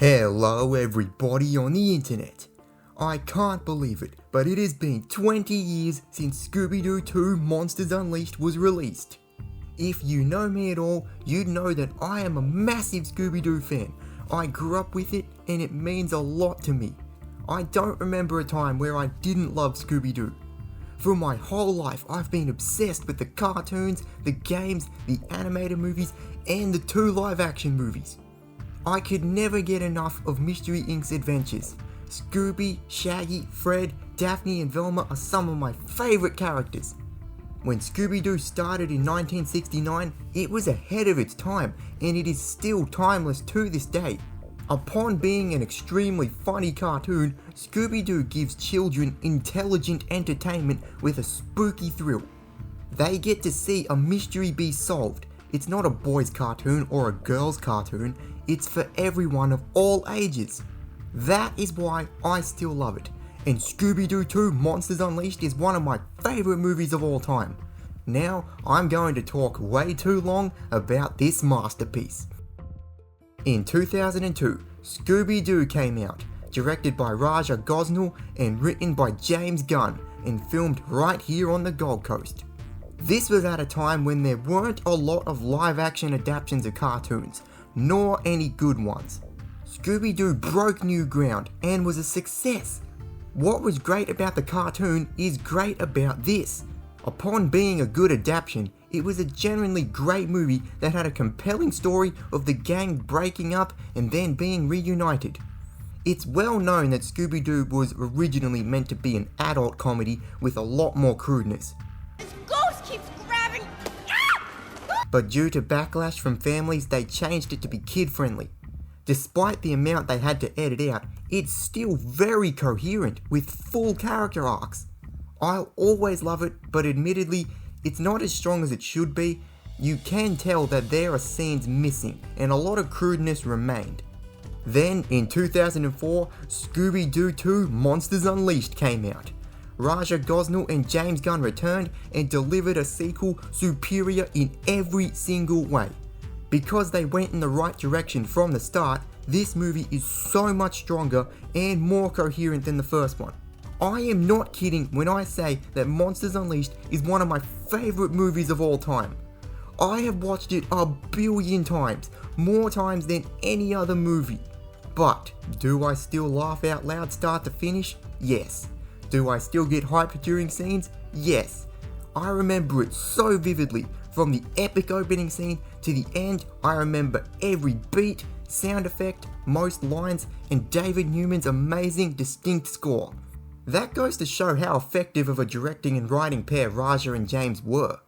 Hello everybody on the internet. I can't believe it, but it has been 20 years since Scooby-Doo 2 Monsters Unleashed was released. If you know me at all, you'd know that I am a massive Scooby-Doo fan. I grew up with it and it means a lot to me. I don't remember a time where I didn't love Scooby-Doo. For my whole life, I've been obsessed with the cartoons, the games, the animated movies, and the 2 live-action movies. I could never get enough of Mystery Inc.'s adventures. Scooby, Shaggy, Fred, Daphne and Velma are some of my favourite characters. When Scooby-Doo started in 1969, it was ahead of its time, and it is still timeless to this day. Upon being an extremely funny cartoon, Scooby-Doo gives children intelligent entertainment with a spooky thrill. They get to see a mystery be solved. It's not a boys' cartoon or a girls' cartoon, it's for everyone of all ages. That is why I still love it, and Scooby-Doo 2 Monsters Unleashed is one of my favourite movies of all time. Now, I'm going to talk way too long about this masterpiece. In 2002, Scooby-Doo came out, directed by Gosnell and written by James Gunn, and filmed right here on the Gold Coast. This was at a time when there weren't a lot of live-action adaptations of cartoons, nor any good ones. Scooby-Doo broke new ground and was a success. What was great about the cartoon is great about this. Upon being a good adaptation, it was a genuinely great movie that had a compelling story of the gang breaking up and then being reunited. It's well known that Scooby-Doo was originally meant to be an adult comedy with a lot more crudeness. But due to backlash from families, they changed it to be kid-friendly. Despite the amount they had to edit out, it's still very coherent with full character arcs. I'll always love it, but admittedly, it's not as strong as it should be. You can tell that there are scenes missing, and a lot of crudeness remained. Then, in 2004, Scooby-Doo 2 Monsters Unleashed came out. Gosnell and James Gunn returned and delivered a sequel superior in every single way. Because they went in the right direction from the start, this movie is so much stronger and more coherent than the first one. I am not kidding when I say that Monsters Unleashed is one of my favourite movies of all time. I have watched it a billion times, more times than any other movie. But, do I still laugh out loud start to finish? Yes. Do I still get hyped during scenes? Yes. I remember it so vividly. From the epic opening scene to the end, I remember every beat, sound effect, most lines, and David Newman's amazing, distinct score. That goes to show how effective of a directing and writing pair Raja and James were.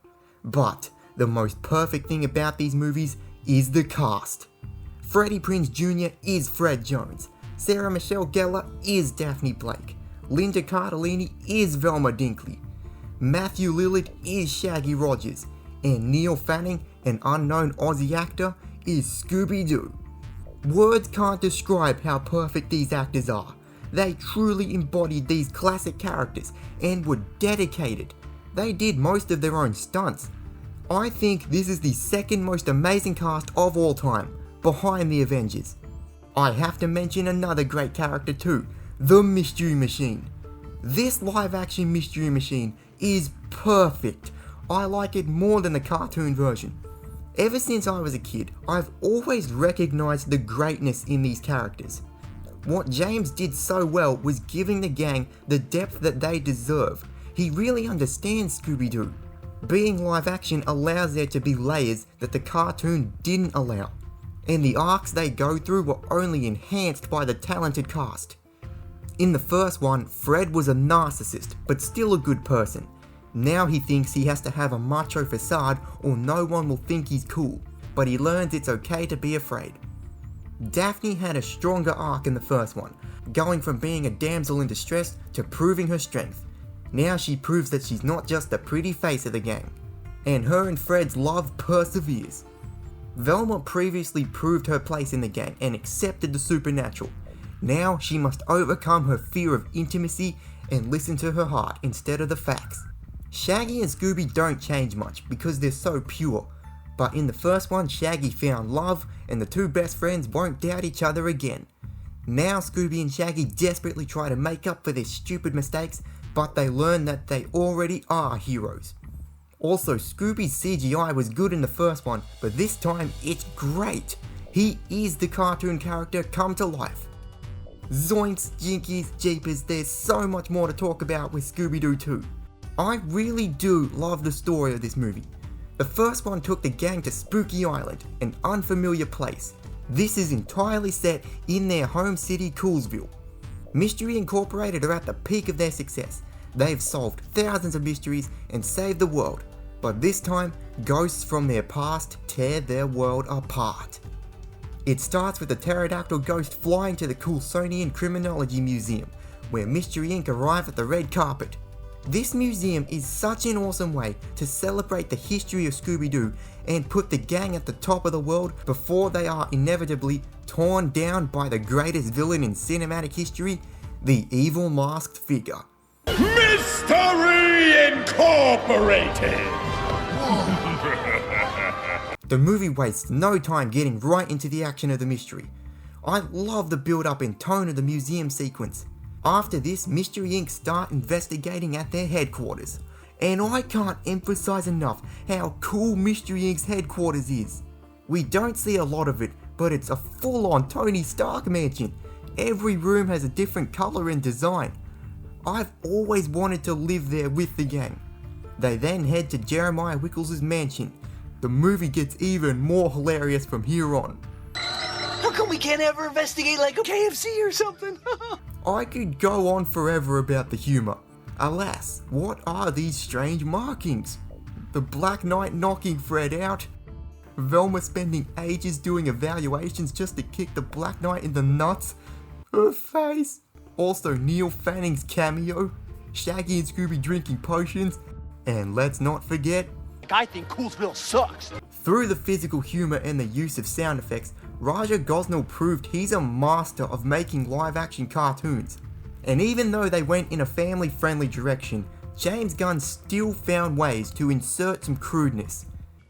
But the most perfect thing about these movies is the cast. Freddie Prinze Jr. is Fred Jones. Sarah Michelle Gellar is Daphne Blake. Linda Cardellini is Velma Dinkley. Matthew Lillard is Shaggy Rogers. And Neil Fanning, an unknown Aussie actor, is Scooby-Doo. Words can't describe how perfect these actors are. They truly embodied these classic characters and were dedicated. They did most of their own stunts. I think this is the second most amazing cast of all time, behind the Avengers. I have to mention another great character too, the Mystery Machine. This live-action Mystery Machine is perfect. I like it more than the cartoon version. Ever since I was a kid, I've always recognized the greatness in these characters. What James did so well was giving the gang the depth that they deserve. He really understands Scooby-Doo. Being live action allows there to be layers that the cartoon didn't allow. And the arcs they go through were only enhanced by the talented cast. In the first one, Fred was a narcissist, but still a good person. Now he thinks he has to have a macho facade or no one will think he's cool, but he learns it's okay to be afraid. Daphne had a stronger arc in the first one, going from being a damsel in distress to proving her strength. Now she proves that she's not just the pretty face of the gang, and her and Fred's love perseveres. Velma previously proved her place in the gang and accepted the supernatural. Now she must overcome her fear of intimacy and listen to her heart instead of the facts. Shaggy and Scooby don't change much because they're so pure, but in the first one Shaggy found love and the two best friends won't doubt each other again. Now Scooby and Shaggy desperately try to make up for their stupid mistakes, but they learn that they already are heroes. Also, Scooby's CGI was good in the first one, but this time it's great. He is the cartoon character come to life. Zoinks, jinkies, jeepers, there's so much more to talk about with Scooby-Doo 2. I really do love the story of this movie. The first one took the gang to Spooky Island, an unfamiliar place. This is entirely set in their home city, Coolsville. Mystery Incorporated are at the peak of their success. They've solved thousands of mysteries and saved the world. But this time, ghosts from their past tear their world apart. It starts with the pterodactyl ghost flying to the Coulsonian Criminology Museum, where Mystery Inc. arrive at the red carpet. This museum is such an awesome way to celebrate the history of Scooby-Doo and put the gang at the top of the world before they are inevitably torn down by the greatest villain in cinematic history, the evil masked figure. Mystery Incorporated! The movie wastes no time getting right into the action of the mystery. I love the build-up and tone of the museum sequence. After this, Mystery Inc. start investigating at their headquarters. And I can't emphasize enough how cool Mystery Inc.'s headquarters is. We don't see a lot of it, but it's a full-on Tony Stark mansion. Every room has a different color and design. I've always wanted to live there with the gang. They then head to Jeremiah Wickles' mansion. The movie gets even more hilarious from here on. How come we can't ever investigate like a KFC or something? I could go on forever about the humour. Alas, what are these strange markings? The Black Knight knocking Fred out? Velma spending ages doing evaluations just to kick the Black Knight in the nuts? Her face? Also Neil Fanning's cameo? Shaggy and Scooby drinking potions? And let's not forget, I think Coolsville sucks. through the physical humour and the use of sound effects, Raja Gosnell proved he's a master of making live-action cartoons. And even though they went in a family-friendly direction, James Gunn still found ways to insert some crudeness.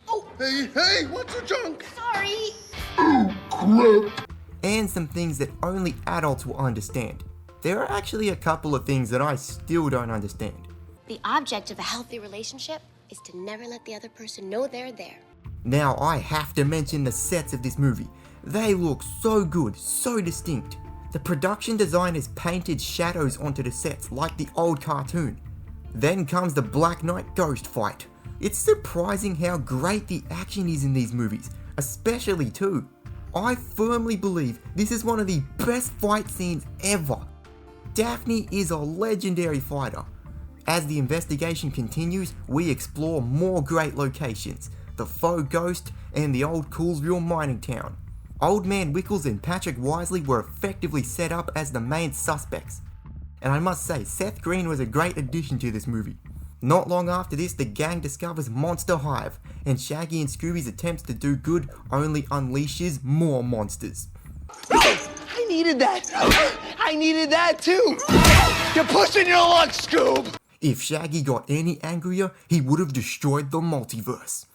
Oh, hey, what's your junk? Sorry. Oh, crap. And some things that only adults will understand. There are actually a couple of things that I still don't understand. The object of a healthy relationship is to never let the other person know they're there. Now I have to mention the sets of this movie. They look so good, so distinct. The production designers painted shadows onto the sets like the old cartoon. Then comes the Black Knight ghost fight. It's surprising how great the action is in these movies, especially 2. I firmly believe this is one of the best fight scenes ever. Daphne is a legendary fighter. As the investigation continues, we explore more great locations, the faux ghost and the old Coolsville mining town. Old Man Wickles and Patrick Wisely were effectively set up as the main suspects. And I must say, Seth Green was a great addition to this movie. Not long after this, the gang discovers Monster Hive, and Shaggy and Scooby's attempts to do good only unleashes more monsters. I needed that. I needed that too. You're pushing your luck, Scoob. If Shaggy got any angrier, he would have destroyed the multiverse.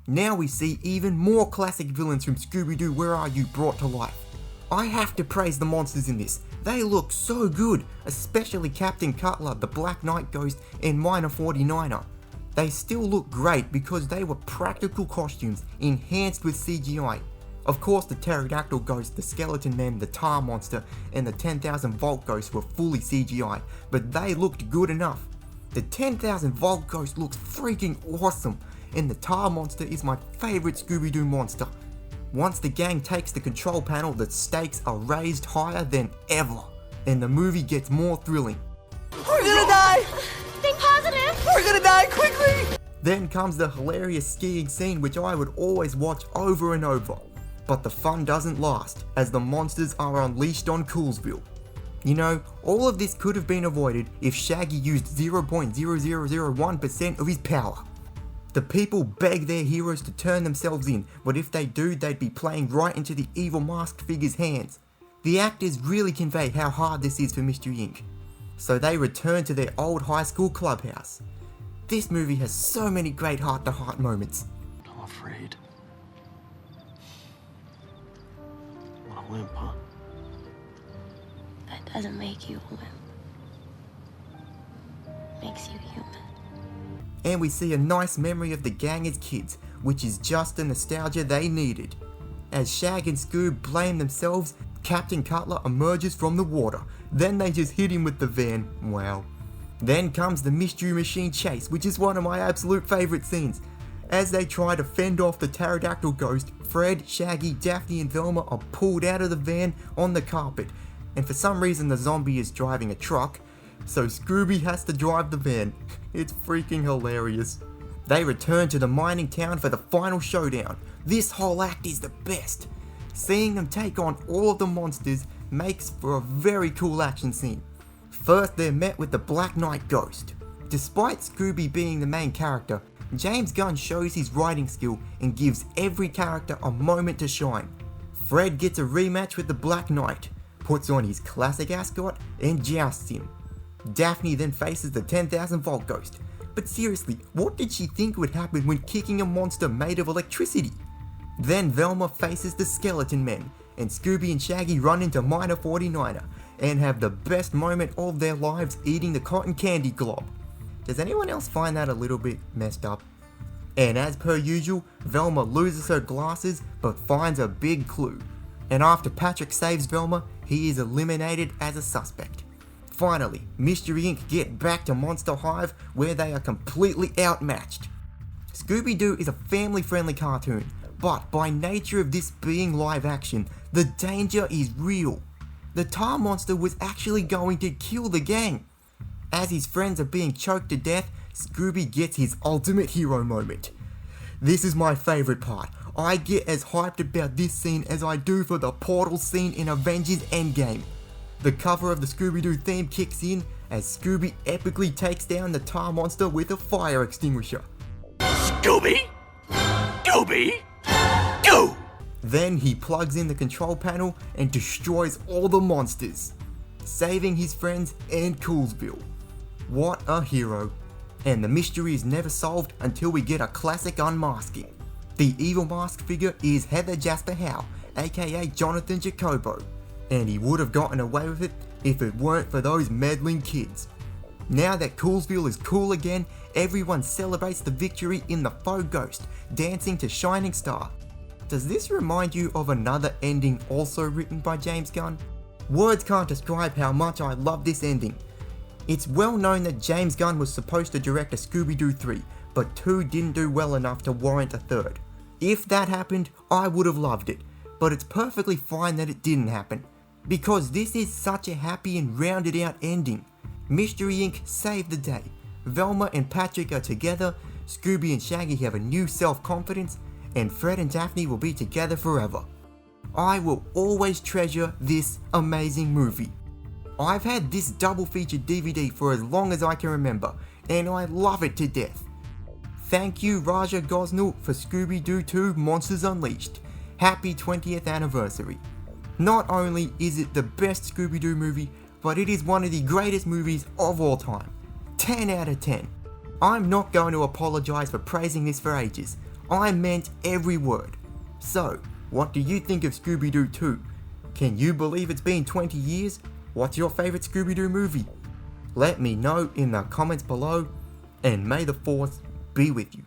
Now we see even more classic villains from Scooby-Doo Where Are You brought to life. I have to praise the monsters in this. They look so good, especially Captain Cutler, the Black Knight Ghost, and Minor 49er. They still look great because they were practical costumes enhanced with CGI. Of course, the Pterodactyl Ghost, the Skeleton Man, the Tar Monster, and the 10,000 Volt Ghost were fully CGI, but they looked good enough. The 10,000 Volt Ghost looks freaking awesome, and the Tar Monster is my favourite Scooby-Doo monster. Once the gang takes the control panel, the stakes are raised higher than ever, and the movie gets more thrilling. We're gonna die. Think positive. We're gonna die quickly. Then comes the hilarious skiing scene which I would always watch over and over. But the fun doesn't last, as the monsters are unleashed on Coolsville. You know, all of this could have been avoided if Shaggy used 0.0001% of his power. The people beg their heroes to turn themselves in, but if they do, they'd be playing right into the evil masked figure's hands. The actors really convey how hard this is for Mystery Inc. So they return to their old high school clubhouse. This movie has so many great heart-to-heart moments. I'm afraid. I'm a wimp, huh? doesn't make you a wimp. Makes you human. And we see a nice memory of the gang as kids, which is just the nostalgia they needed. As Shag and Scoob blame themselves, Captain Cutler emerges from the water. Then they just hit him with the van. Wow. Then comes the Mystery Machine chase, which is one of my absolute favourite scenes. As they try to fend off the pterodactyl ghost, Fred, Shaggy, Daphne and Velma are pulled out of the van on the carpet. And for some reason the zombie is driving a truck, so Scooby has to drive the van. It's freaking hilarious. They return to the mining town for the final showdown. This whole act is the best. Seeing them take on all of the monsters makes for a very cool action scene. First they're met with the Black Knight ghost. Despite Scooby being the main character, James Gunn shows his writing skill and gives every character a moment to shine. Fred gets a rematch with the Black Knight, puts on his classic ascot and jousts him. Daphne then faces the 10,000 volt ghost. But seriously, what did she think would happen when kicking a monster made of electricity? Then Velma faces the Skeleton Men, and Scooby and Shaggy run into Minor 49er and have the best moment of their lives eating the cotton candy glob. Does anyone else find that a little bit messed up? And as per usual, Velma loses her glasses but finds a big clue. And after Patrick saves Velma, he is eliminated as a suspect. Finally, Mystery Inc. get back to Monster Hive where they are completely outmatched. Scooby-Doo is a family-friendly cartoon, but by nature of this being live action, the danger is real. The tar monster was actually going to kill the gang. As his friends are being choked to death, Scooby gets his ultimate hero moment. This is my favourite part. I get as hyped about this scene as I do for the portal scene in Avengers Endgame. The cover of the Scooby-Doo theme kicks in as Scooby epically takes down the tar monster with a fire extinguisher. Scooby? Dooby? Doo! Then he plugs in the control panel and destroys all the monsters, saving his friends and Coolsville. What a hero. And the mystery is never solved until we get a classic unmasking. The evil masked figure is Heather Jasper Howe, aka Jonathan Jacobo, and he would have gotten away with it if it weren't for those meddling kids. Now that Coolsville is cool again, everyone celebrates the victory in the faux ghost, dancing to Shining Star. Does this remind you of another ending also written by James Gunn? Words can't describe how much I love this ending. It's well known that James Gunn was supposed to direct a Scooby-Doo 3, but 2 didn't do well enough to warrant a third. If that happened, I would have loved it, but it's perfectly fine that it didn't happen, because this is such a happy and rounded out ending. Mystery Inc. saved the day. Velma and Patrick are together, Scooby and Shaggy have a new self-confidence, and Fred and Daphne will be together forever. I will always treasure this amazing movie. I've had this double featured DVD for as long as I can remember, and I love it to death. Thank you Raja Gosnell for Scooby-Doo 2 Monsters Unleashed. Happy 20th anniversary. Not only is it the best Scooby-Doo movie, but it is one of the greatest movies of all time. 10 out of 10. I'm not going to apologise for praising this for ages. I meant every word. So, what do you think of Scooby-Doo 2? Can you believe it's been 20 years? What's your favourite Scooby-Doo movie? Let me know in the comments below, and may the force be with you.